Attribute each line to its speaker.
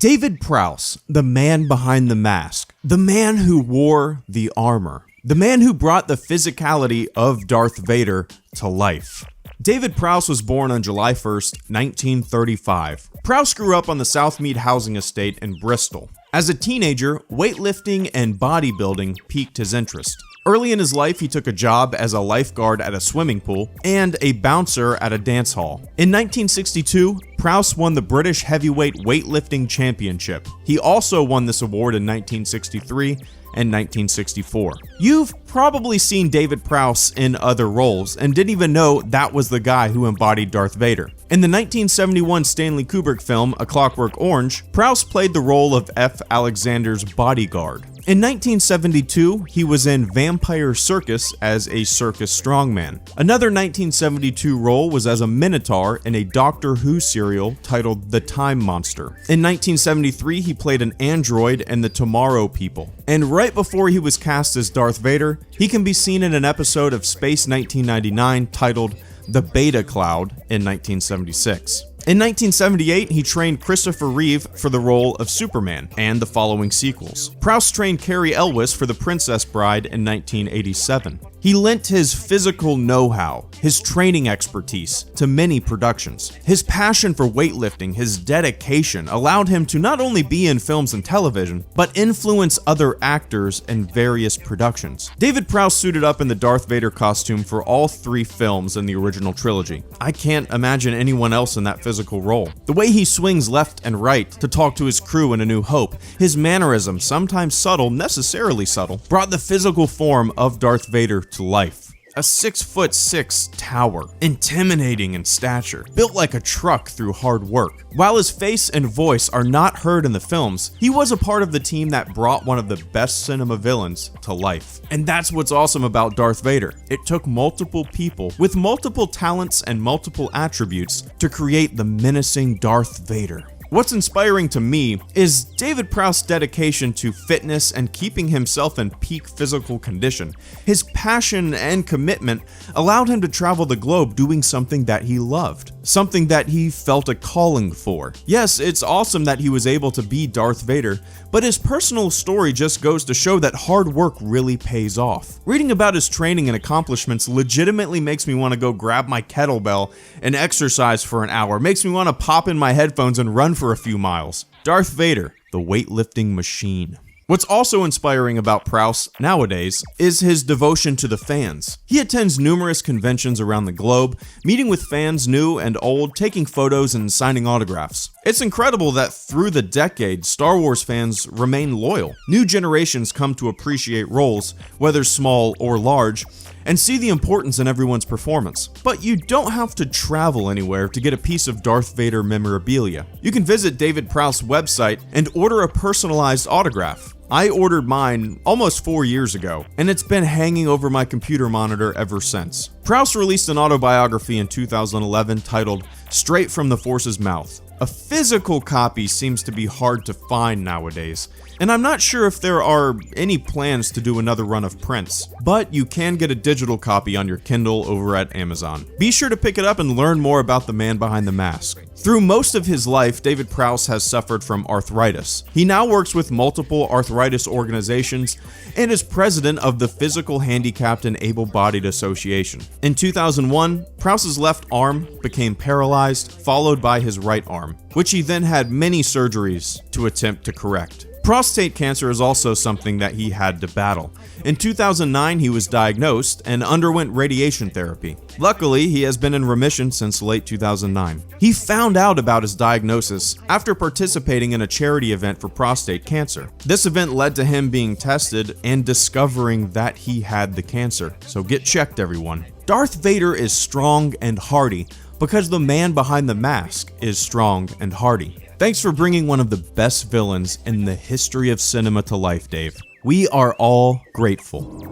Speaker 1: David Prowse, the man behind the mask, the man who wore the armor, the man who brought the physicality of Darth Vader to life. David Prowse was born on July 1st, 1935. Prowse grew up on the Southmead housing estate in Bristol. As a teenager, weightlifting and bodybuilding piqued his interest. Early in his life, he took a job as a lifeguard at a swimming pool and a bouncer at a dance hall. In 1962, Prowse won the British Heavyweight Weightlifting Championship. He also won this award in 1963 and 1964. You've probably seen David Prowse in other roles and didn't even know that was the guy who embodied Darth Vader. In the 1971 Stanley Kubrick film A Clockwork Orange, Prowse played the role of F. Alexander's bodyguard. In 1972, he was in Vampire Circus as a circus strongman. Another 1972 role was as a Minotaur in a Doctor Who serial titled The Time Monster. In 1973, he played an android in The Tomorrow People. And right before he was cast as Darth Vader, he can be seen in an episode of Space 1999 titled The Beta Cloud in 1976. In 1978, he trained Christopher Reeve for the role of Superman and the following sequels. Prowse trained Carrie Elwes for The Princess Bride in 1987. He lent his physical know-how, his training expertise, to many productions. His passion for weightlifting, his dedication, allowed him to not only be in films and television, but influence other actors in various productions. David Prowse suited up in the Darth Vader costume for all 3 films in the original trilogy. I can't imagine anyone else in that physical role. The way he swings left and right to talk to his crew in A New Hope, his mannerisms, sometimes subtle, necessarily subtle, brought the physical form of Darth Vader to life. A 6'6" tower, intimidating in stature, built like a truck through hard work. While his face and voice are not heard in the films, he was a part of the team that brought one of the best cinema villains to life. And that's what's awesome about Darth Vader. It took multiple people with multiple talents and multiple attributes to create the menacing Darth Vader. What's inspiring to me is David Prowse's dedication to fitness and keeping himself in peak physical condition. His passion and commitment allowed him to travel the globe doing something that he loved, something that he felt a calling for. Yes, it's awesome that he was able to be Darth Vader, but his personal story just goes to show that hard work really pays off. Reading about his training and accomplishments legitimately makes me want to go grab my kettlebell and exercise for an hour, makes me want to pop in my headphones and run for a few miles. Darth Vader, the weightlifting machine. What's also inspiring about Prowse nowadays is his devotion to the fans. He attends numerous conventions around the globe, meeting with fans new and old, taking photos and signing autographs. It's incredible that through the decades, Star Wars fans remain loyal. New generations come to appreciate roles, whether small or large, and see the importance in everyone's performance. But you don't have to travel anywhere to get a piece of Darth Vader memorabilia. You can visit David Prowse's website and order a personalized autograph. I ordered mine almost 4 years ago, and it's been hanging over my computer monitor ever since. Prowse released an autobiography in 2011 titled Straight from the Force's Mouth. A physical copy seems to be hard to find nowadays, and I'm not sure if there are any plans to do another run of prints, but you can get a digital copy on your Kindle over at Amazon. Be sure to pick it up and learn more about the man behind the mask. Through most of his life, David Prowse has suffered from arthritis. He now works with multiple arthritis organizations and is president of the Physical Handicapped and Able-Bodied Association. In 2001, Prowse's left arm became paralyzed, followed by his right arm, which he then had many surgeries to attempt to correct. Prostate cancer is also something that he had to battle. In 2009, he was diagnosed and underwent radiation therapy. Luckily, he has been in remission since late 2009. He found out about his diagnosis after participating in a charity event for prostate cancer. This event led to him being tested and discovering that he had the cancer. So get checked, everyone. Darth Vader is strong and hardy because the man behind the mask is strong and hardy. Thanks for bringing one of the best villains in the history of cinema to life, Dave. We are all grateful.